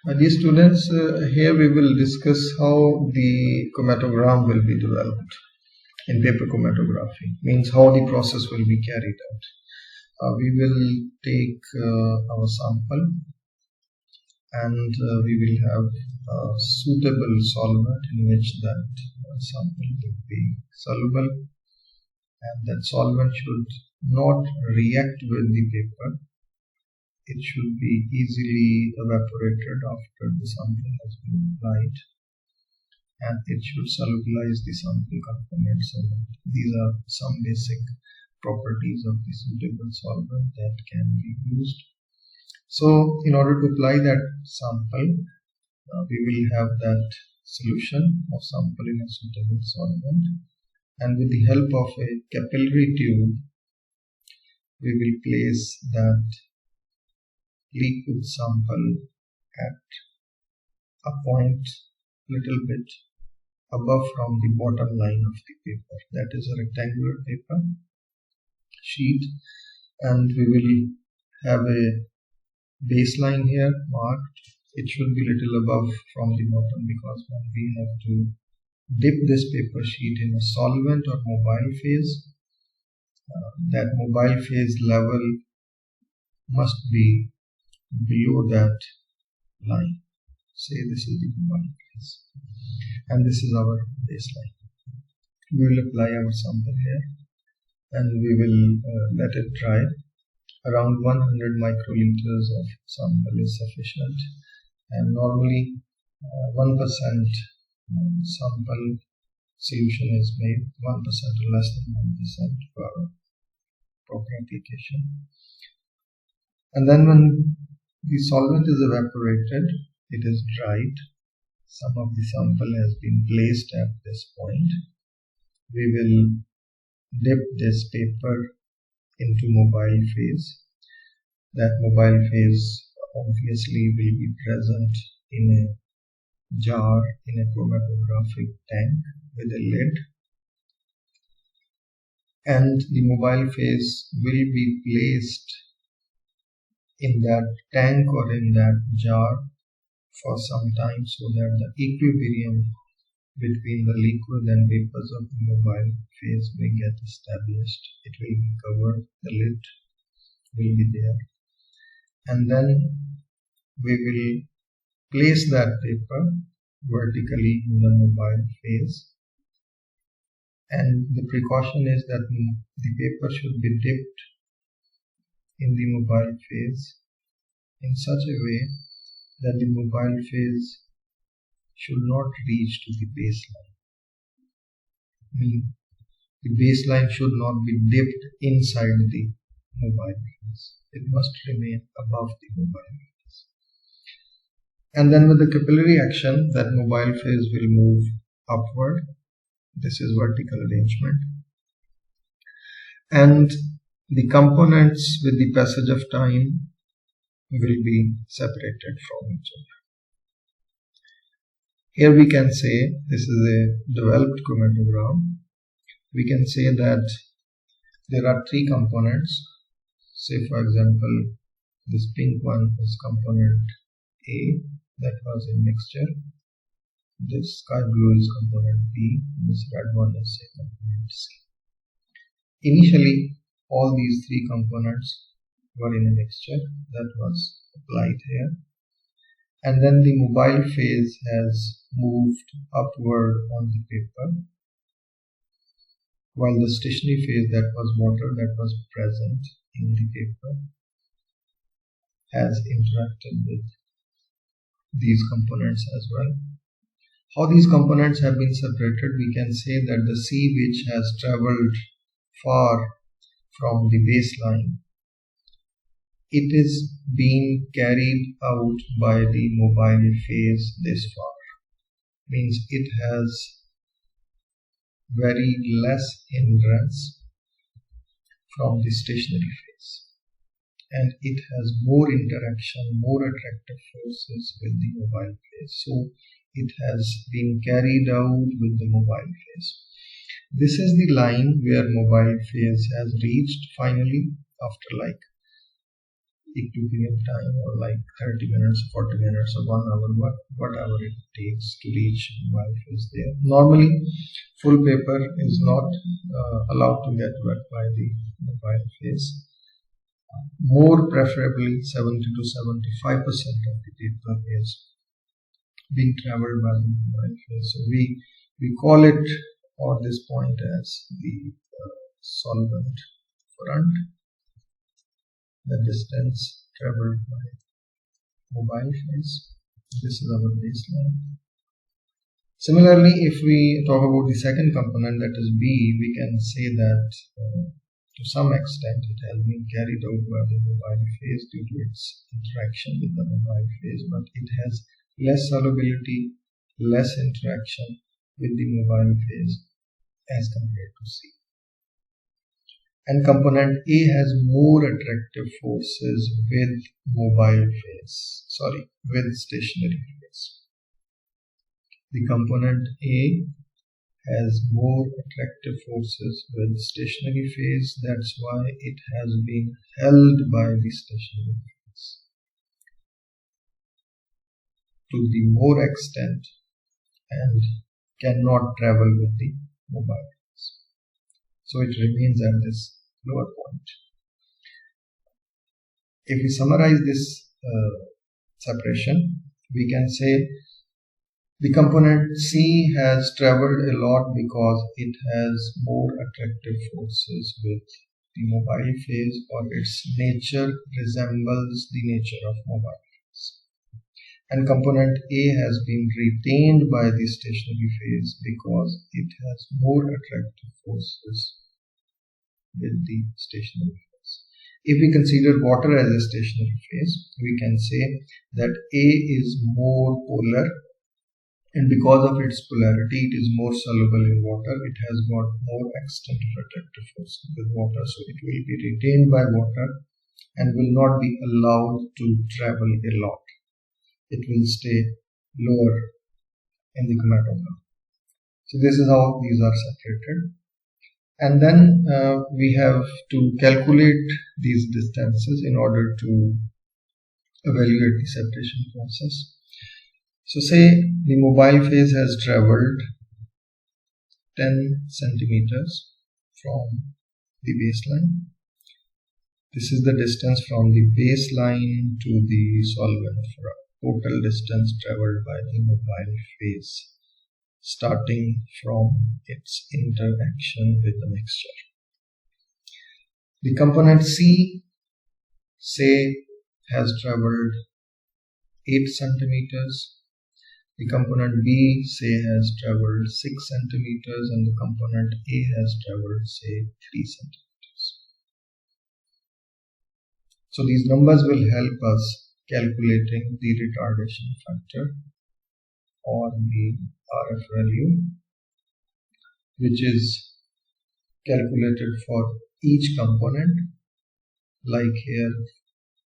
Dear students, here we will discuss how the chromatogram will be developed in paper chromatography, means how the process will be carried out. We will take our sample and we will have a suitable solvent in which that sample will be soluble, and that solvent should not react with the paper. It should be easily evaporated after the sample has been applied, and it should solubilize the sample components. So these are some basic properties of the suitable solvent that can be used. So in order to apply that sample, we will have that solution of sample in a suitable solvent, and with the help of a capillary tube, we will place that liquid sample at a point little bit above from the bottom line of the paper. That is a rectangular paper sheet, and we will have a baseline here marked. It should be little above from the bottom, because when we have to dip this paper sheet in a solvent or mobile phase, that mobile phase level must be below that line. Say this is the mobile phase and this is our baseline. We will apply our sample here and we will let it dry. Around 100 microliters of sample is sufficient, and normally 1% sample solution is made, 1% or less than 1% for proper application. And then when the solvent is evaporated, it is dried. Some of the sample has been placed at this point. We will dip this paper into mobile phase. That mobile phase obviously will be present in a jar in a chromatographic tank with a lid, and the mobile phase will be placed in that tank or in that jar for some time, so that the equilibrium between the liquid and vapors of the mobile phase may get established. It will be covered, the lid will be there, and then we will place that paper vertically in the mobile phase, and the precaution is that the paper should be dipped in the mobile phase in such a way that the mobile phase should not reach to the baseline. The baseline should not be dipped inside the mobile phase. It must remain above the mobile phase. And then with the capillary action, that mobile phase will move upward. This is vertical arrangement. And the components, with the passage of time, will be separated from each other. Here we can say this is a developed chromatogram. We can say that there are three components. Say for example, this pink one is component A, that was a mixture. This sky blue is component B, this red one is say component C. Initially, all these three components were in a mixture that was applied here, and then the mobile phase has moved upward on the paper, while the stationary phase, that was water that was present in the paper, has interacted with these components as well. How these components have been separated, we can say that the C, which has traveled far from the baseline, it is being carried out by the mobile phase this far. Means it has very less hindrance from the stationary phase, and it has more interaction, more attractive forces with the mobile phase. So it has been carried out with the mobile phase. This is the line where mobile phase has reached finally after like equilibrium time, or like 30 minutes, 40 minutes, or 1 hour, whatever it takes to reach mobile phase there. Normally, full paper is not allowed to get wet by the mobile phase. More preferably, 70 to 75% of the paper is being traveled by the mobile phase. So we call it at this point as the solvent front, the distance traveled by mobile phase. This is our baseline. Similarly, if we talk about the second component, that is B, we can say that to some extent it has been carried out by the mobile phase due to its interaction with the mobile phase, but it has less solubility, less interaction with the mobile phase as compared to C. And component A has more attractive forces with with stationary phase. The component A has more attractive forces with stationary phase. That's why it has been held by the stationary phase to the more extent and cannot travel with the mobile phase. So it remains at this lower point. If we summarize this separation, we can say the component C has traveled a lot because it has more attractive forces with the mobile phase, or its nature resembles the nature of mobile phase. And component A has been retained by the stationary phase because it has more attractive forces with the stationary phase. If we consider water as a stationary phase, we can say that A is more polar, and because of its polarity, it is more soluble in water. It has got more extent of attractive force with water, so it will be retained by water and will not be allowed to travel a lot. It will stay lower in the chromatogram. So this is how these are separated. And then we have to calculate these distances in order to evaluate the separation process. So say the mobile phase has traveled 10 centimeters from the baseline. This is the distance from the baseline to the solvent front. Total distance traveled by the mobile phase, starting from its interaction with the mixture. The component C, say, has traveled 8 centimeters. The component B, say, has traveled 6 centimeters, and the component A has traveled, say, 3 centimeters. So these numbers will help us calculating the retardation factor, or the RF value, which is calculated for each component, like here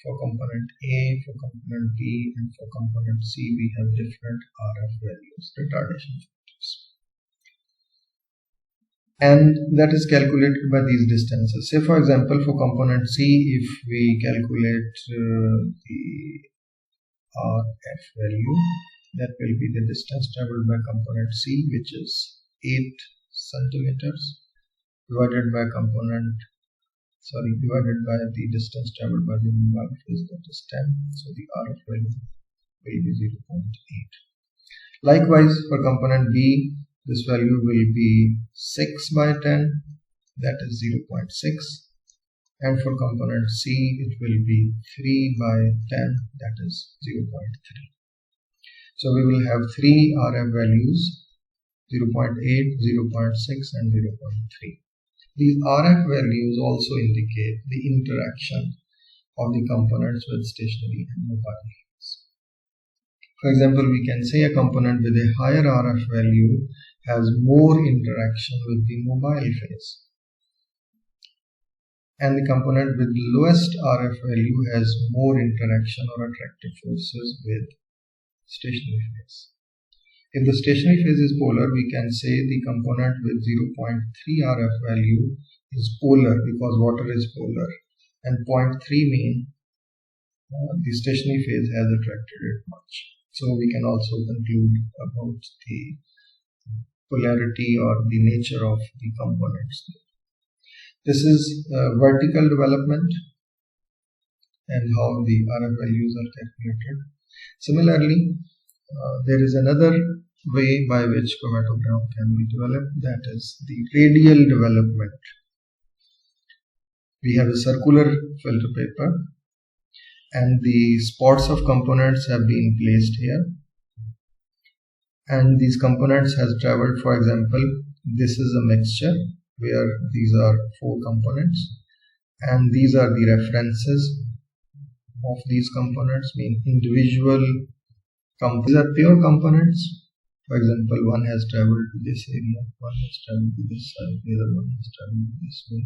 for component A, for component B, and for component C, we have different RF values, retardation factors. And that is calculated by these distances. Say for example, for component C, if we calculate the RF value, that will be the distance traveled by component C, which is 8 centimeters, divided by the distance traveled by the mobile phase, that is 10. So the RF value will be 0.8. Likewise, for component B, this value will be 6 by 10, that is 0.6. And for component C, it will be 3 by 10, that is 0.3. So we will have 3 RF values, 0.8, 0.6 and 0.3. These RF values also indicate the interaction of the components with stationary and mobile phase. For example, we can say a component with a higher RF value has more interaction with the mobile phase, and the component with lowest RF value has more interaction or attractive forces with stationary phase. If the stationary phase is polar, we can say the component with 0.3 RF value is polar because water is polar, and 0.3 mean the stationary phase has attracted it much. So we can also conclude about the polarity or the nature of the components. This is vertical development and how the RF values are calculated. Similarly, there is another way by which chromatogram can be developed, that is the radial development. We have a circular filter paper and the spots of components have been placed here, and these components has traveled. For example, this is a mixture where these are 4 components and these are the references of these components, mean individual components. These are pure components. For example, one has traveled to this area, one has traveled to this side, the other one has traveled this way.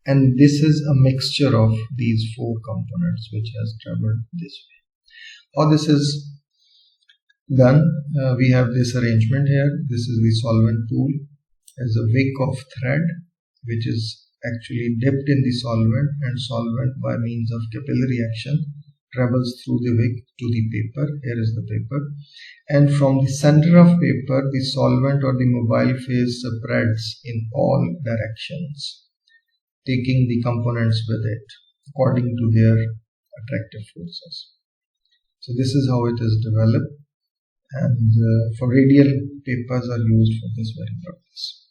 And this is a mixture of these 4 components which has traveled this way. How this is done, we have this arrangement here. This is the solvent pool as a wick of thread which is actually dipped in the solvent, and solvent by means of capillary action travels through the wick to the paper. Here is the paper, and from the center of paper the solvent or the mobile phase spreads in all directions, taking the components with it according to their attractive forces. So this is how it is developed, and for radial papers are used for this very purpose.